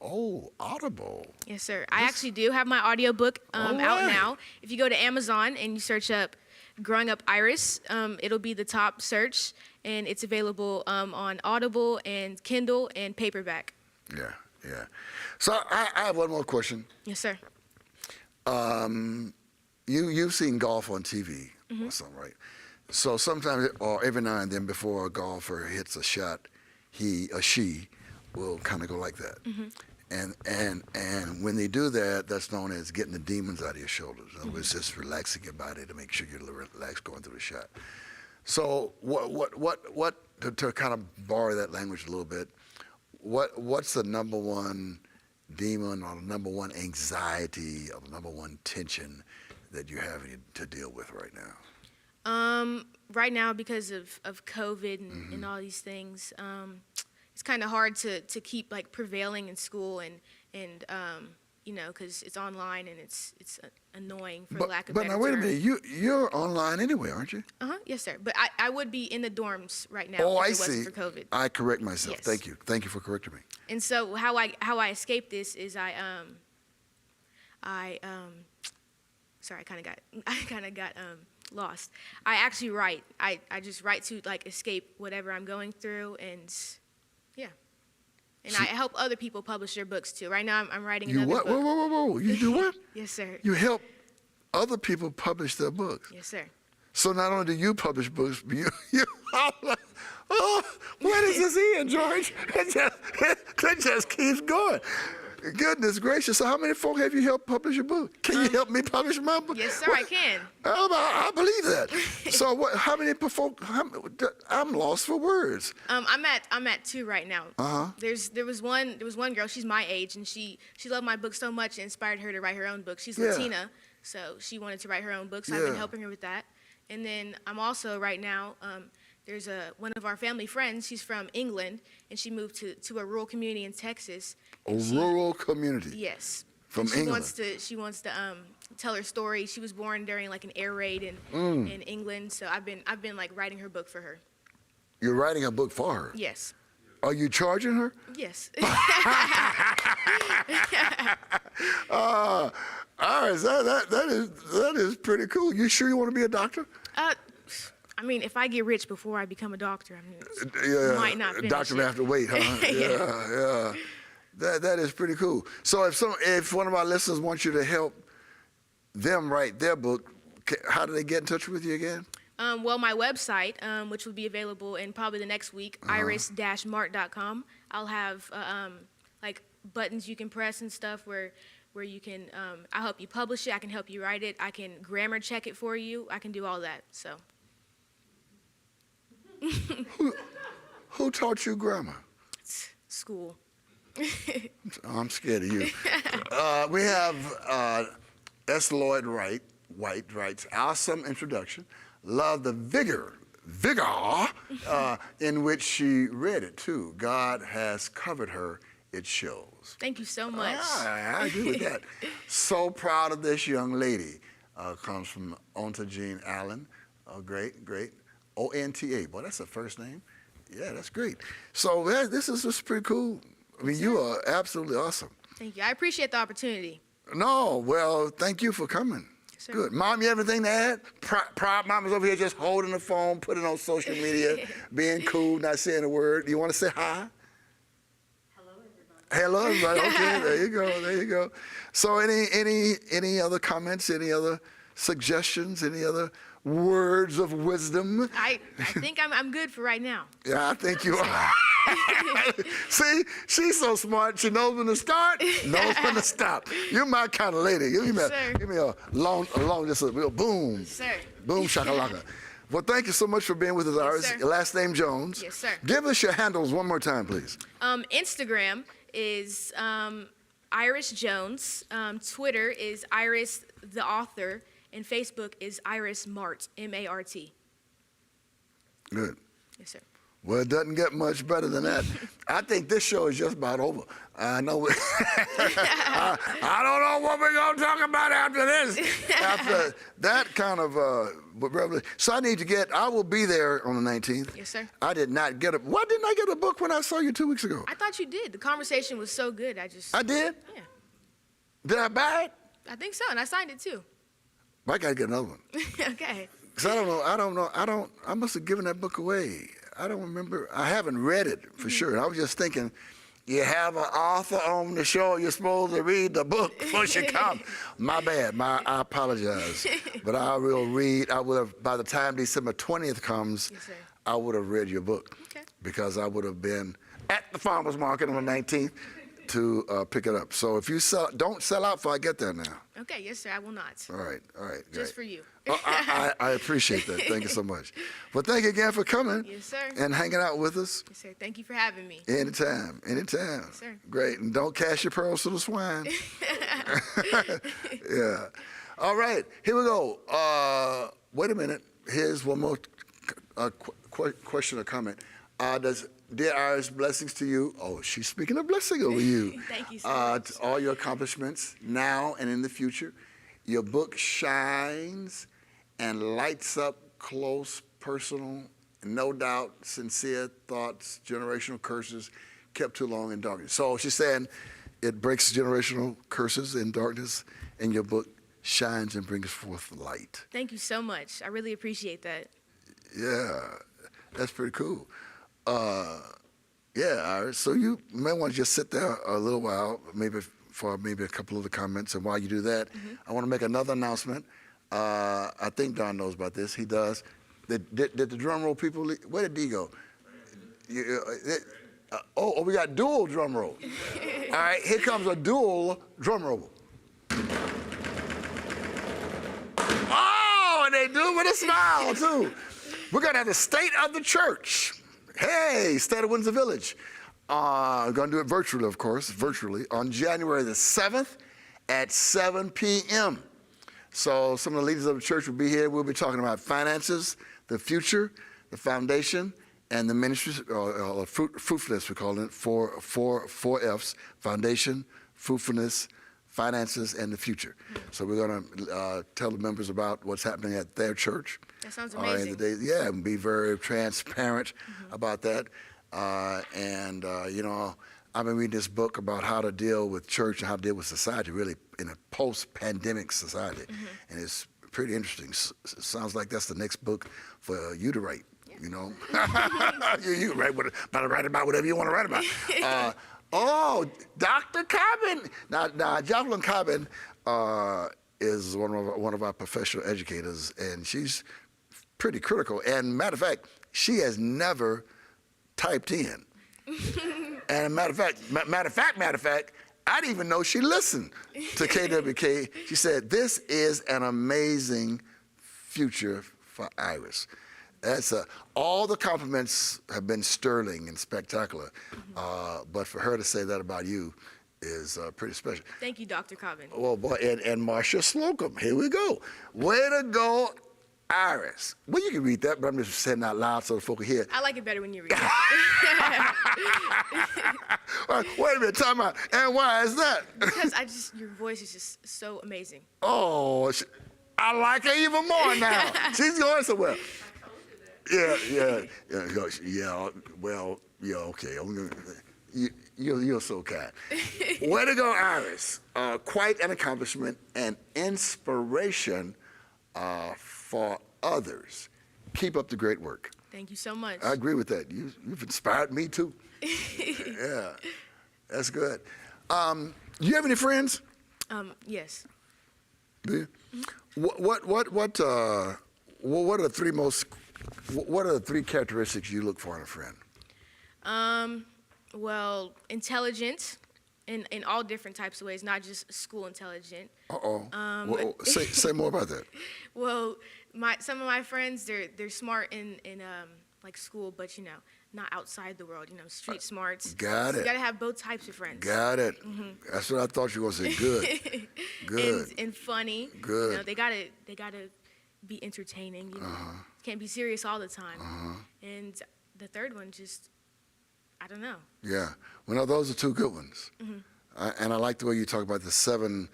Audible? Yes, sir. I actually do have my audiobook out right. now. If you go to Amazon and you search up Growing Up Iris, it'll be the top search, and it's available on Audible and Kindle and paperback. Yeah. So I have one more question. Yes, sir. You've seen golf on TV or something, right? So sometimes, or every now and then before a golfer hits a shot, he or she will kind of go like that. And when they do that, that's known as getting the demons out of your shoulders. In other words, just relaxing your body to make sure you're relaxed going through the shot. So what to kind of borrow that language a little bit, what's the number one demon or the number one anxiety or the number one tension that you're having to deal with right now? Right now, because of COVID and all these things, it's kind of hard to keep like prevailing in school and you know, because it's online and it's annoying for lack of but better now wait a term. minute, you're online anyway, aren't you? Yes, sir. But I would be in the dorms right now Oh, if I it wasn't see. for COVID. I correct myself. Yes. Thank you for correcting me. And so how I escape this is sorry, I kind of got lost. I actually write. I just write to like escape whatever I'm going through, and yeah. And I help other people publish their books too. Right now I'm writing You another what? book. Whoa! You do what? Yes, sir. You help other people publish their books. Yes, sir. So not only do you publish books, but you oh, where does this end, George? It just keeps going. Goodness gracious. So how many folk have you helped publish a book? Can you help me publish my book? Yes, sir, I can. I believe that. So how many folk, I'm lost for words. I'm at 2 right now. There was one girl, she's my age, and she loved my book so much it inspired her to write her own book. She's Yeah. Latina, so she wanted to write her own book, so I've been Yeah. helping her with that. And then I'm also right now, there's one of our family friends, she's from England, and she moved to a rural community in Texas. A and rural community. Yes. From And England. She wants to tell her story. She was born during like an air raid in England, so I've been like writing her book for her. You're writing a book for her. Yes. Are you charging her? Yes. All right, so that is pretty cool. You sure you want to be a doctor? I mean, if I get rich before I become a doctor, I mean, Yeah, might not finish doctor it. may have to wait, huh? Yeah. That is pretty cool. So if one of our listeners wants you to help them write their book, how do they get in touch with you again? Well, my website, which will be available in probably the next week, iris-mart.com. I'll have like buttons you can press and stuff where you can. I'll help you publish it. I can help you write it. I can grammar check it for you. I can do all that. So. Who taught you grammar? School. I'm scared of you. We have S. Lloyd Wright writes, awesome introduction. Love the vigor in which she read it too. God has covered her, it shows. Thank you so much. I agree with that. So proud of this young lady. Comes from Onta Jean Allen. Great. O-N-T-A. Boy, that's a first name. Yeah, that's great. So this is just pretty cool. I mean, you are absolutely awesome. Thank you. I appreciate the opportunity. No, well, thank you for coming. Yes, sir. Good. Mom, you have anything to add? Proud Mama's over here just holding the phone, putting it on social media, being cool, not saying a word. You want to say hi? Hello, everybody. Okay, there you go. So any other comments, any other suggestions, any other words of wisdom? I think I'm good for right now. Yeah, I think you are. See, she's so smart. She knows when to start, knows when to stop. You're my kind of lady. Give me a long, just a real boom. Yes, sir. Boom shakalaka. Well, thank you so much for being with us, Iris. sir. Your last name Jones. Yes, sir. Give us your handles one more time, please. Instagram is Iris Jones. Twitter is Iris the author. And Facebook is Iris Mart, M-A-R-T. Good. Yes, sir. Well, it doesn't get much better than that. I think this show is just about over. I know. I don't know what we're going to talk about after this. After that kind of revelation. So I will be there on the 19th. Yes, sir. I did not get why didn't I get a book when I saw you 2 weeks ago? I thought you did. The conversation was so good. I did? Yeah, Did I buy it? I think so. And I signed it too. I got to get another one. Okay. Because I don't know. I must have given that book away. I don't remember. I haven't read it for sure. I was just thinking, You have an author on the show. You're supposed to read the book before she comes. My bad. I apologize. But I will read. I would have, by the time December 20th comes, Yes, sir. I would have read your book. Okay. Because I would have been at the farmer's market on the 19th to pick it up. So if you don't sell out before I get there now. Okay, yes, sir. I will not. All right, great. Just for you. Oh, I appreciate that. Thank you so much. Well, thank you again for coming. Yes, sir. And hanging out with us. Yes, sir. Thank you for having me. Anytime. Yes, sir. Great. And don't cast your pearls to the swine. Yeah. All right. Here we go. Wait a minute. Here's one more question or comment. Dear Iris, blessings to you. Oh, she's speaking a blessing over you. Thank you so much. To all your accomplishments now and in the future. Your book shines and lights up close, personal, no doubt, sincere thoughts, generational curses kept too long in darkness. So she's saying it breaks generational curses in darkness, and your book shines and brings forth light. Thank you so much. I really appreciate that. Yeah, that's pretty cool. Yeah, Iris, so you may want to just sit there a little while, maybe for maybe a couple of the comments, and while you do that, I want to make another announcement. I think Don knows about this. He does. Did the drum roll people leave? Where did D go? We got dual drum roll. All right, here comes a dual drum roll. Oh, and they do it with a smile, too. We're going to have the State of the Church. Hey, State of Windsor Village. We're going to do it virtually, of course, on January the 7th at 7 p.m. So some of the leaders of the church will be here. We'll be talking about finances, the future, the foundation, and the ministries, fruitfulness, we call it, four F's: foundation, fruitfulness, finances, and the future. So we're going to tell the members about what's happening at their church. That sounds amazing. And be very transparent about that. You know, I've been reading this book about how to deal with church and how to deal with society, really, in a post-pandemic society. And it's pretty interesting. Sounds like that's the next book for you to write, you know. you write about whatever you want to write about. Dr. Cobbin. Now Jacqueline Cobbin is one of our professional educators, and she's pretty critical. And matter of fact, she has never typed in. And matter of fact, I didn't even know she listened to KWK. She said, "This is an amazing future for Iris." That's all the compliments have been sterling and spectacular, but for her to say that about you is pretty special. Thank you, Dr. Cobbin. Well, boy, and Marcia Slocum, here we go. Way to go, Iris. Well, you can read that, but I'm just saying out loud so the folk can hear. I like it better when you read it. Wait a minute, time out. And why is that? Because your voice is just so amazing. Oh, I like her even more now. She's going somewhere. Okay. You're so kind. Way to go, Iris. Quite an accomplishment and inspiration for others. Keep up the great work. Thank you so much. I agree with that. You've inspired me too. Yeah, that's good. You have any friends? Yes. Do you? What are the three What are the three characteristics you look for in a friend? Well, intelligent in all different types of ways, not just school intelligent. Say more about that. Well, some of my friends, they're smart in like school, but not outside the world. Street smarts. Got it. You gotta have both types of friends. Got it. That's what I thought you were gonna say. Good. Good. And funny. Good. They gotta be entertaining. Can't be serious all the time. And the third one, just I don't know. Yeah. Well, no, those are two good ones. And I like the way you talk about the seven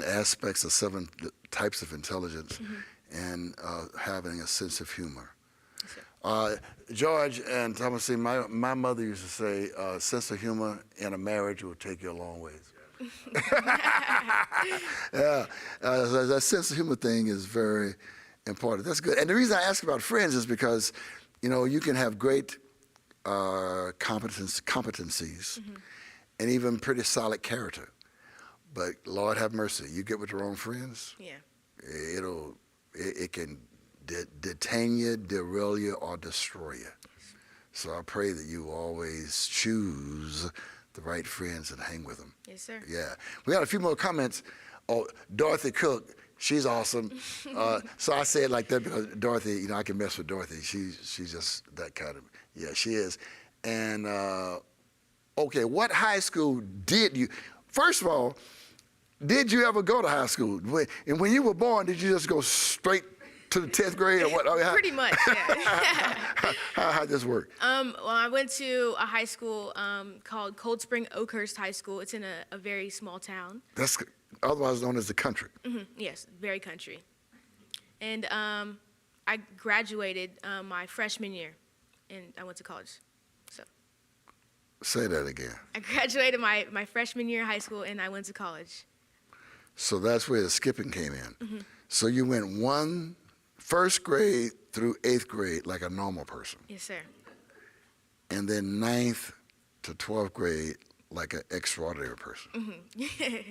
aspects of 7 types of intelligence and having a sense of humor. George and Thomasine, my mother used to say, sense of humor in a marriage will take you a long ways. Yeah, that sense of humor thing is very important. That's good. And the reason I ask about friends is because, you can have great competencies, and even pretty solid character. But Lord have mercy, you get with the wrong friends, Yeah. it can detain you, derail you, or destroy you. So I pray that you always choose the right friends and hang with them. Yes, sir. Yeah. We got a few more comments. Oh, Dorothy Cook, she's awesome. So I say it like that because Dorothy, I can mess with Dorothy. She's just that kind of, yeah, she is. And, okay, what high school did you, first of all, did you ever go to high school? And when you were born, did you just go straight to the 10th grade or what? Pretty much, yeah. How'd this work? Well, I went to a high school called Cold Spring Oakhurst High School. It's in a very small town. That's otherwise known as the country. Yes, very country. And I graduated my freshman year, and I went to college. So Say that again. I graduated my freshman year of high school, and I went to college. So that's where the skipping came in. So you went first grade through 8th grade like a normal person, Yes, sir. and then 9th to 12th grade like an extraordinary person. Yes,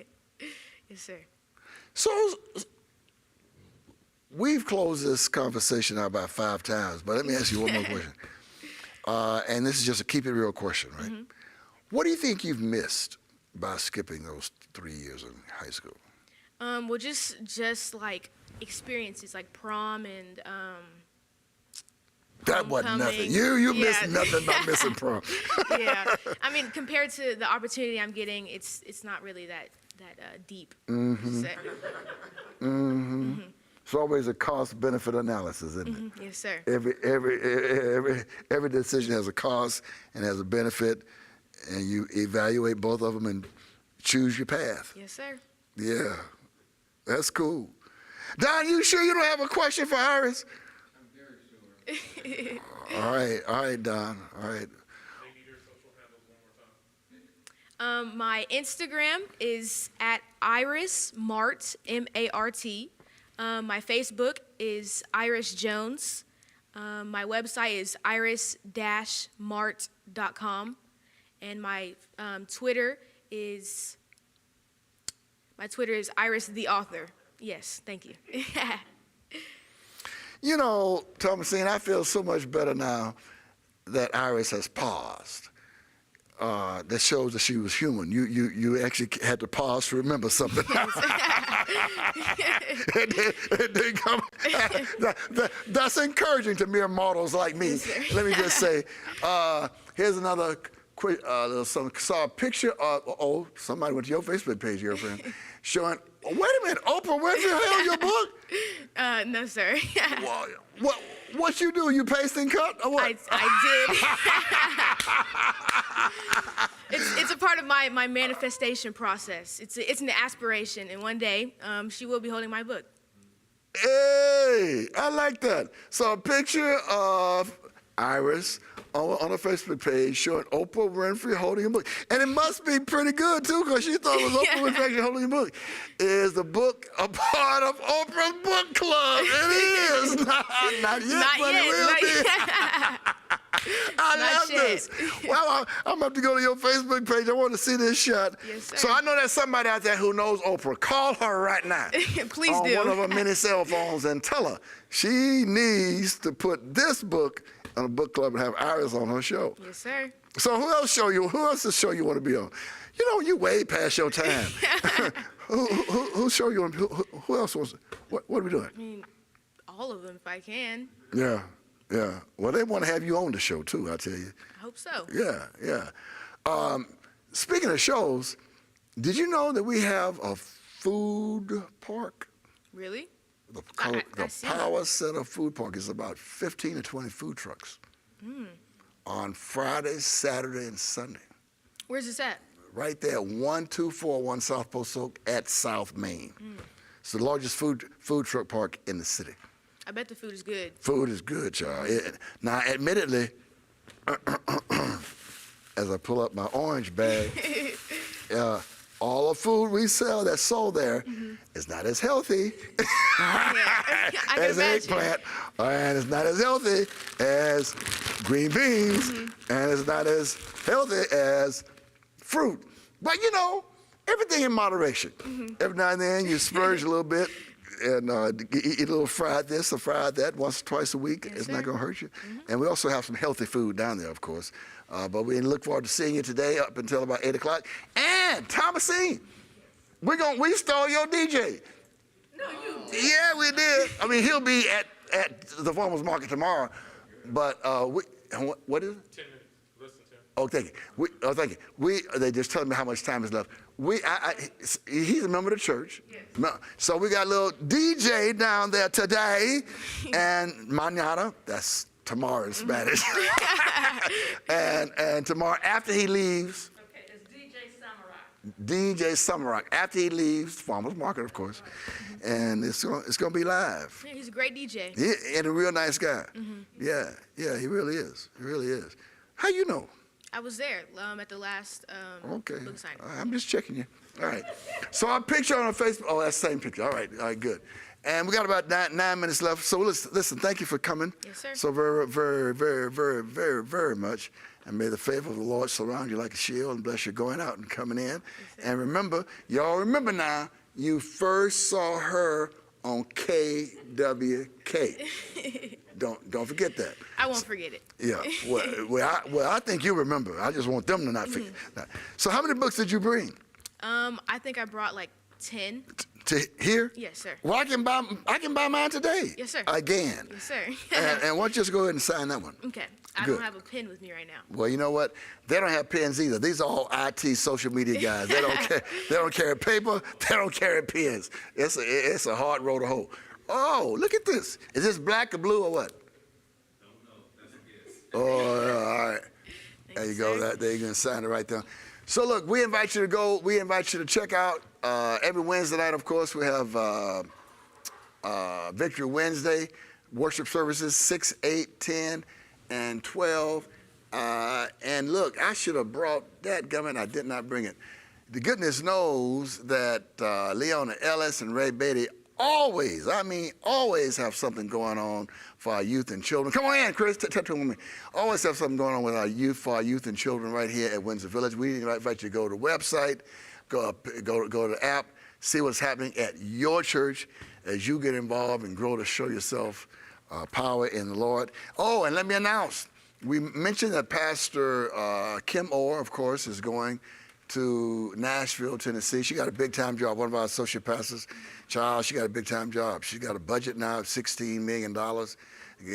sir. So we've closed this conversation out about 5 times, but let me ask you one more question. And this is just a keep it real question, right? What do you think you've missed by skipping those 3 years in high school? Well, just like experiences like prom and That wasn't nothing. homecoming. You Yeah. missed nothing by missing prom. Yeah. I mean, compared to the opportunity I'm getting, it's not really that deep. So, It's always a cost-benefit analysis, isn't it? yes, sir. Every decision has a cost and has a benefit, and you evaluate both of them and choose your path. Yes, sir. Yeah, that's cool. Don, you sure you don't have a question for Iris? I'm very sure. All right, Don. All right. Maybe your social handles one more time. My Instagram is at Iris Mart, M-A-R-T. My Facebook is Iris Jones. My website is iris-mart.com. And my Twitter is Iris the Author. Yes, thank you. You know, Thomasine, I feel so much better now that Iris has paused. That shows that she was human. You actually had to pause to remember something. That's encouraging to mere mortals like me. Let me just say, here's another quick little something. Saw a picture of, somebody went to your Facebook page, your friend, showing, wait a minute, Oprah Winfrey held your book? No, sir. What you do? You paste and cut or what? I did. It's a part of my manifestation process. It's an aspiration, and one day she will be holding my book. Hey, I like that. So a picture of Iris on a Facebook page showing Oprah Winfrey holding a book. And it must be pretty good, too, because she thought it was Oprah Winfrey actually holding a book. Is the book a part of Oprah's book club? It is. Not yet, but it will be. I love this. Well, I'm about to go to your Facebook page. I want to see this shot. Yes, sir. So I know there's somebody out there who knows Oprah. Call her right now. Please on do. one of her many cell phones and tell her she needs to put this book on a book club and have Iris on her show. Yes, sir. So who else's show you want to be on? You know, you way past your time. Who show you on? Who else wants? What are we doing? I mean, all of them if I can. Yeah. Well, they want to have you on the show too, I tell you. I hope so. Yeah. Speaking of shows, did you know that we have a food park? Really? The I see. Power Center Food Park is about 15 to 20 food trucks on Friday, Saturday, and Sunday. Where's this at? Right there, 1241 South Post Oak at South Main. It's the largest food truck park in the city. I bet the food is good. Food is good, y'all. Now, admittedly, as I pull up my orange bag, all the food we sell that's sold there is not as healthy I can as imagine. eggplant, and it's not as healthy as green beans, and it's not as healthy as fruit. But you know, everything in moderation. Every now and then you splurge a little bit and eat a little fried this or fried that once or twice a week. Yes, it's sir. not going to hurt you. And we also have some healthy food down there, of course. But we look forward to seeing you today up until about 8 o'clock. And Thomasine, we stole your DJ. No, you. Yeah, we did. I mean, he'll be at the farmers market tomorrow. But what is it? 10 minutes. Less than 10. Oh, thank you. Thank you. They just telling me how much time is left. He's a member of the church. Yes. So we got a little DJ down there today, and mañana, that's tomorrow in Spanish. and tomorrow after he leaves, Okay, it's DJ Samurai. DJ Summerrock, after he leaves, farmers market, of course, and it's gonna be live. Yeah, he's a great DJ. And a real nice guy. Yeah, he really is. He really is. How you know? I was there at the last Okay. book signing. All right, I'm just checking you. All right. So our picture on Facebook. Oh, that's the same picture. All right, good. And we got about nine minutes left. So listen, thank you for coming. Yes, sir. So very, very, very, very, very, very much. And may the favor of the Lord surround you like a shield and bless you going out and coming in. Yes, And remember, y'all remember now, you first saw her on KWK. Don't forget that. I won't forget it. Yeah. Well, I think you remember. I just want them to not forget. So how many books did you bring? I think I brought like 10. To here? Yes, sir. Well, I can buy mine today. Yes, sir. Again. Yes, sir. and why don't you just go ahead and sign that one? Okay. I Good. don't have a pen with me right now. Well, you know what? They don't have pens either. These are all IT social media guys. They don't care. They don't carry paper. They don't carry pens. It's a hard road to hoe. Oh, look at this. Is this black or blue or what? Don't know. That's a guess. Oh, all right. There you go. sir. There you can sign it right there. So look, we invite you to go. We invite you to check out every Wednesday night. Of course, we have Victory Wednesday worship services 6, 8, 10, and 12. And look, I should have brought that gummit. I did not bring it. The goodness knows that Leona Ellis and Ray Beatty always have something going on for our youth and children. Come on in, Chris, touch with me. Always have something going on with our youth, for our youth and children right here at Windsor Village. We invite you to go to the website, go to the app, see what's happening at your church as you get involved and grow to show yourself power in the Lord. Oh, and let me announce, we mentioned that Pastor Kim Orr, of course, is going to Nashville, Tennessee. She got a big-time job, one of our associate pastors. Child, she got a big-time job. She's got a budget now of $16 million.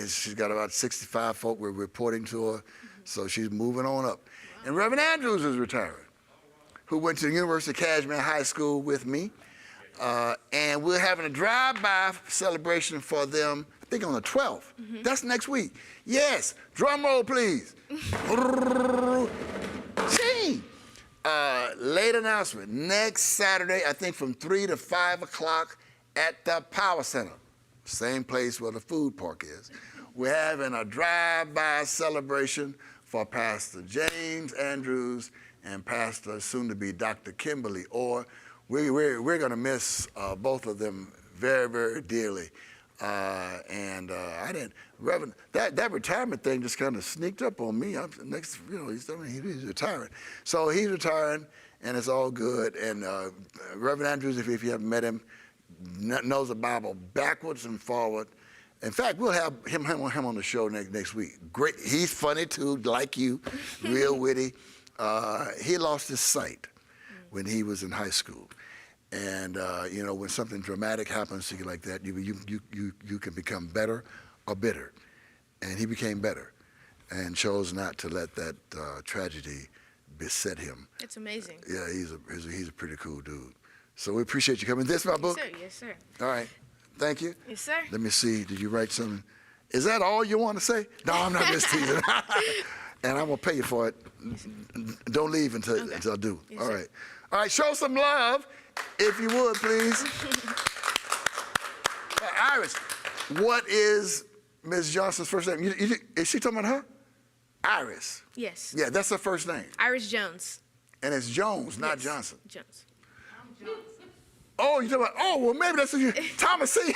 She's got about 65 folk we're reporting to her, so she's moving on up. And Reverend Andrews is retiring, who went to the University of Cashmere High School with me. And we're having a drive-by celebration for them, I think on the 12th. That's next week. Yes, drum roll, please. Ching. Late announcement, next Saturday, I think from 3 to 5 o'clock at the Power Center, same place where the food park is. We're having a drive-by celebration for Pastor James Andrews and Pastor soon-to-be Dr. Kimberly Orr. We're going to miss both of them very, very dearly. Reverend, that retirement thing just kind of sneaked up on me. He's retiring. So he's retiring, and it's all good. And Reverend Andrews, if you haven't met him, knows the Bible backwards and forward. In fact, we'll have him on the show next week. Great, he's funny too, like you, real witty. He lost his sight when he was in high school. And when something dramatic happens to you like that, you can become better or bitter. And he became better, and chose not to let that tragedy beset him. It's amazing. Yeah, he's a pretty cool dude. So we appreciate you coming. This is my book. Yes, sir. All right, thank you. Yes, sir. Let me see. Did you write something? Is that all you want to say? No, I'm not just teasing. And I'm gonna pay you for it. Don't leave until I do. Yes, All sir. right. All right. Show some love, if you would, please. Iris, what is Ms. Johnson's first name? Is she talking about her? Iris. Yes. Yeah, that's her first name. Iris Jones. And it's Jones, not Yes. Johnson. Jones. Oh, you talking about? Oh, well, maybe that's what you. Thomasine.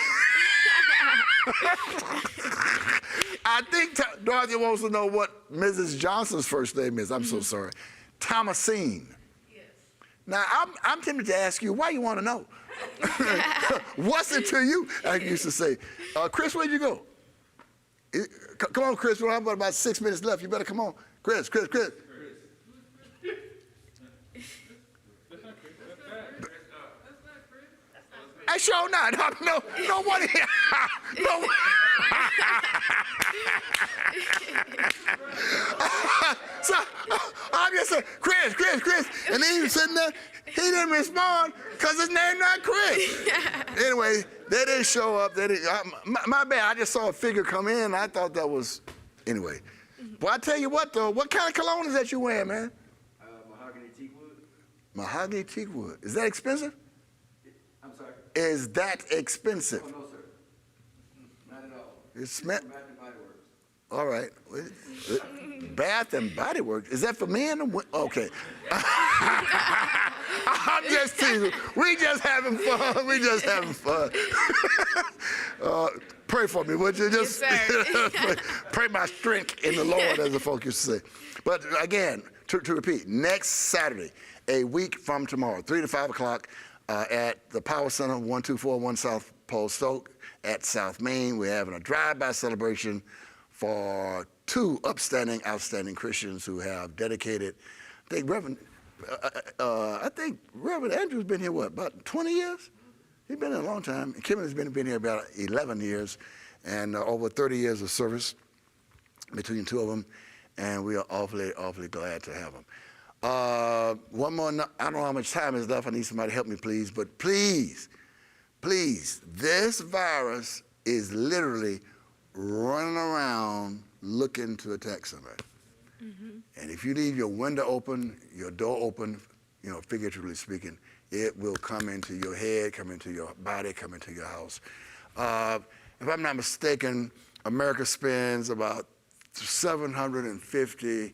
I think Dorothy wants to know what Mrs. Johnson's first name is. I'm so sorry. Thomasine. Yes. Now, I'm tempted to ask you, why you want to know? What's it to you? I used to say, Chris, where'd you go? Come on, Chris. We have about 6 minutes left. You better come on. Chris. I sure not. No, nobody. No. So I'm just saying, Chris. And then he was sitting there. He didn't respond because his name not Chris. Anyway, they didn't show up. My bad. I just saw a figure come in. I thought that was, anyway. Well, I tell you what, though. What kind of cologne is that you wearing, man? Mahogany teak wood. Mahogany teak wood. Is that expensive? I'm sorry? Is that expensive? Oh, no, sir. Not at all. It's meant. Bath and Body Works. All right. Bath and Body Works. Is that for men? Okay. I'm just teasing. We just having fun. Pray for me, would you? Just pray my strength in the Lord, as the folk used to say. But again, to repeat, next Saturday, a week from tomorrow, 3 to 5 o'clock, at the Power Center, 1241 South Pole Stoke at South Main. We're having a drive-by celebration for two outstanding Christians who have dedicated. I think Reverend Andrew's been here, about 20 years? He's been here a long time. Kim has been here about 11 years, and over 30 years of service between the two of them, and we are awfully glad to have them. One more, I don't know how much time is left. I need somebody to help me, please. But please, this virus is literally running around looking to attack somebody. Mm-hmm. And if you leave your window open, your door open, figuratively speaking, it will come into your head, come into your body, come into your house. If I'm not mistaken, America spends about $750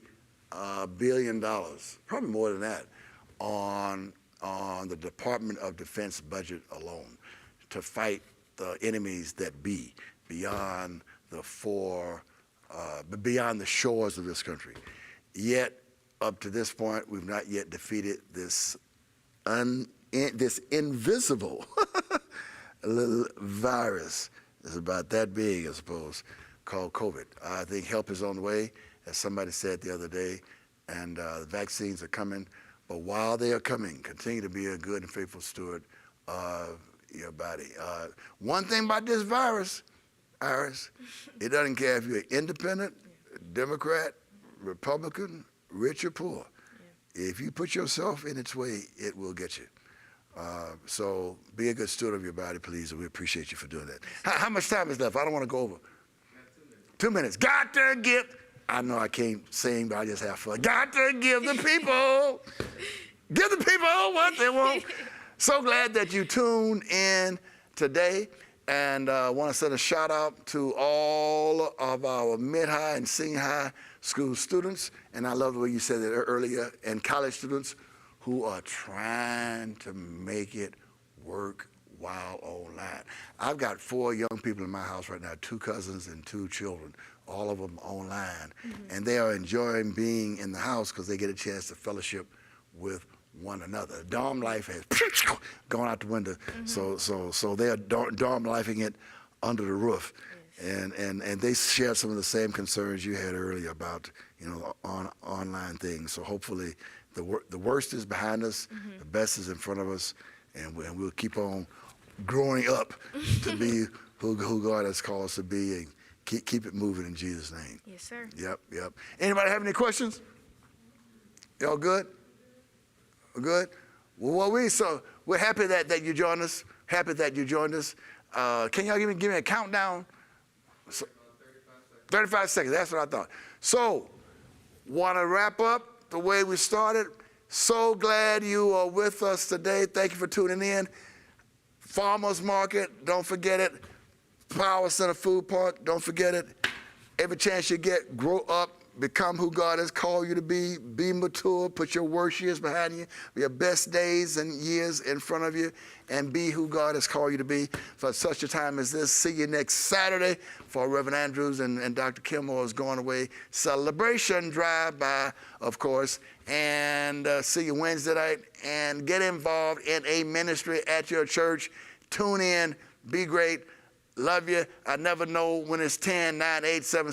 billion, probably more than that, on the Department of Defense budget alone to fight the enemies that be beyond the shores of this country. Yet, up to this point, we've not yet defeated this invisible little virus. It's about that big, I suppose, called COVID. I think help is on the way, as somebody said the other day, and the vaccines are coming. But while they are coming, continue to be a good and faithful steward of your body. One thing about this virus, Iris, it doesn't care if you're independent, Democrat, Republican, rich or poor. Yeah. If you put yourself in its way, it will get you. So be a good steward of your body, please, and we appreciate you for doing that. How much time is left? I don't want to go over. 2 minutes. Got to give. I know I can't sing, but I just have fun. Got to give the people what they want. So glad that you tuned in today. And I want to send a shout out to all of our mid-high and senior high school students. And I love the way you said it earlier, and college students who are trying to make it work while online. I've got 4 young people in my house right now, 2 cousins and 2 children, all of them online. Mm-hmm. And they are enjoying being in the house because they get a chance to fellowship with one another. Dorm life has gone out the window, mm-hmm. so they are dorm lifing it under the roof, yes. and they share some of the same concerns you had earlier about online things. So hopefully the worst is behind us, mm-hmm. the best is in front of us, and we'll keep on growing up to be who God has called us to be, and keep it moving in Jesus' name. Yes, sir. Yep. Anybody have any questions? Y'all good? Good. Well, we're happy that you joined us. Happy that you joined us. Can y'all give me a countdown? 35 seconds. That's what I thought. So, want to wrap up the way we started. So glad you are with us today. Thank you for tuning in. Farmers Market, don't forget it. Power Center Food Park, don't forget it. Every chance you get, grow up, become who God has called you to be mature, put your worst years behind you, your best days and years in front of you, and be who God has called you to be for such a time as this. See you next Saturday for Reverend Andrews and Dr. Kilmore's going away celebration drive-by, of course, and see you Wednesday night, and get involved in a ministry at your church. Tune in, be great, love you. I never know when it's 10, 9, 8, 7, 6.